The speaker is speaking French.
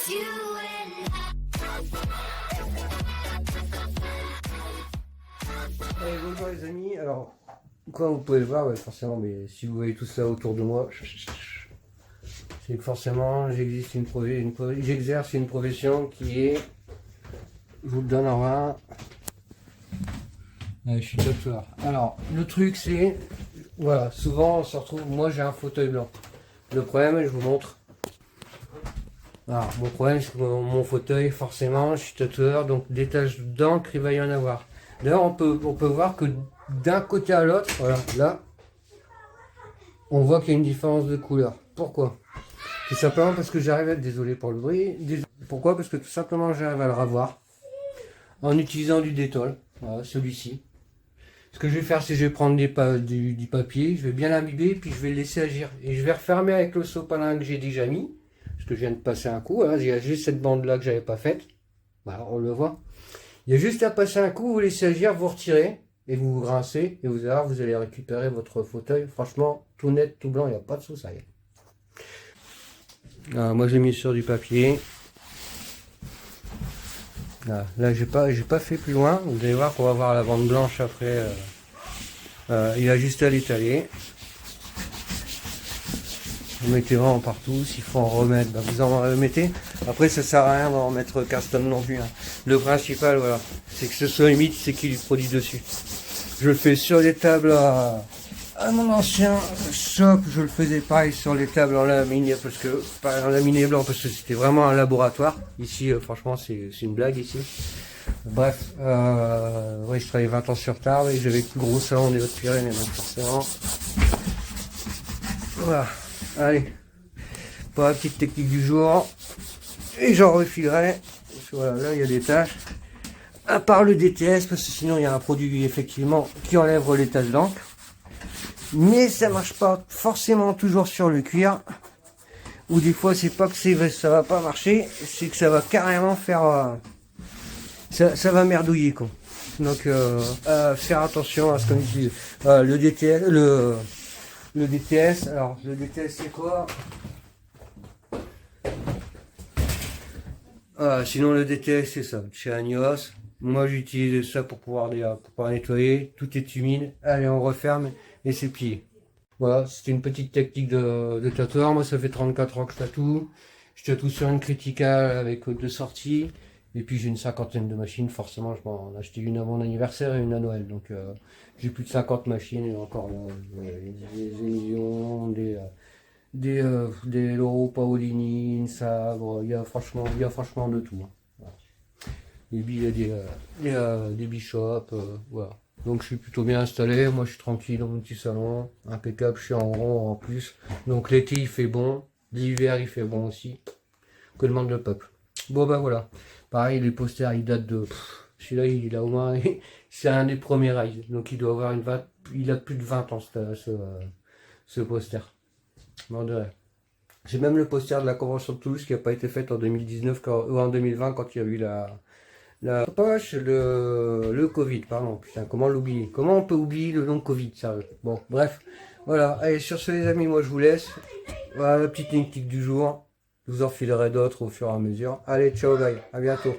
Allez, bonjour les amis, alors comme vous pouvez le voir, ouais, forcément, mais si vous voyez tout ça autour de moi, c'est que forcément j'exerce une profession qui est, je vous le donne en main, je suis tatoueur. Alors le truc c'est, voilà, souvent on se retrouve, moi j'ai un fauteuil blanc, le problème je vous montre. Alors, mon problème c'est que mon fauteuil, forcément, je suis tatoueur, donc des taches d'encre il va y en avoir. D'ailleurs on peut voir que d'un côté à l'autre, voilà, là, on voit qu'il y a une différence de couleur. Pourquoi? Tout simplement parce que j'arrive à être, désolé pour le bruit, pourquoi? Parce que tout simplement j'arrive à le ravoir en utilisant du Dettol, voilà, celui-ci. Ce que je vais faire, c'est que je vais prendre du papier, je vais bien l'imbiber, puis je vais le laisser agir. Et je vais refermer avec le sopalin que j'ai déjà mis, parce que je viens de passer un coup, hein, il y a juste cette bande-là que j'avais pas faite. Voilà, on le voit. Il y a juste à passer un coup, vous laissez agir, vous retirez, et vous rincez, et vous allez voir, vous allez récupérer votre fauteuil. Franchement, tout net, tout blanc, il n'y a pas de souci. Moi, j'ai mis sur du papier. Là, j'ai pas fait plus loin. Vous allez voir qu'on va voir la bande blanche après. Il a juste à l'étaler. Vous mettez vraiment partout. S'il faut en remettre, ben vous en remettez. Après, ça sert à rien d'en remettre custom non plus. Hein. Le principal, voilà, c'est que ce soit limite, c'est qu'il y ait du produit dessus. Je le fais sur les tables à mon ancien shop. Je le faisais pareil sur les tables en laminé, parce que pas en laminé blanc, parce que c'était vraiment un laboratoire. Ici, franchement, c'est une blague ici. Bref, ouais, je travaillais 20 ans sur table et j'avais le plus gros salon des Hautes-Pyrénées, donc forcément. Voilà, allez, pour la petite technique du jour, et j'en refilerai. Voilà, là il y a des taches, à part le DTS, parce que sinon il y a un produit effectivement qui enlève les taches d'encre, mais ça marche pas forcément toujours sur le cuir, ou des fois c'est pas que ça va pas marcher, c'est que ça va carrément faire, ça va merdouiller quoi. Donc faire attention à ce qu'on utilise. Le DTS, le DTS, alors le DTS c'est quoi? Sinon le DTS c'est ça, chez Agnos. Moi j'utilise ça pour pouvoir nettoyer, tout est humide, allez on referme et c'est plié. Voilà, c'était une petite technique de tatoueur. Moi ça fait 34 ans que je tatoue sur une Critical avec 2 sorties, et puis j'ai une cinquantaine de machines, forcément je m'en ai acheté une à mon anniversaire et une à Noël, donc j'ai plus de 50 machines, et encore des Émilions, des Loro Paolini, une Sabre, il y a franchement de tout. Hein. Voilà. Et puis il y a des Bishop, voilà. Donc je suis plutôt bien installé, moi je suis tranquille dans mon petit salon, impeccable, je suis en rond en plus. Donc l'été il fait bon, l'hiver il fait bon aussi. Que demande le peuple? Bon ben voilà. Pareil, les posters ils datent de... Celui-là il a au moins... C'est un des premiers rides, donc il doit avoir il a plus de 20 ans ce poster. J'ai même le poster de la convention de Toulouse qui n'a pas été faite en 2019 ou en 2020 quand il y a eu le Covid, pardon. Putain, comment l'oublier? Comment on peut oublier le nom Covid, sérieux? Bon, bref. Voilà. Allez, sur ce les amis, moi je vous laisse. Voilà la petite technique du jour. Je vous en filerai d'autres au fur et à mesure. Allez, ciao, bye. À bientôt.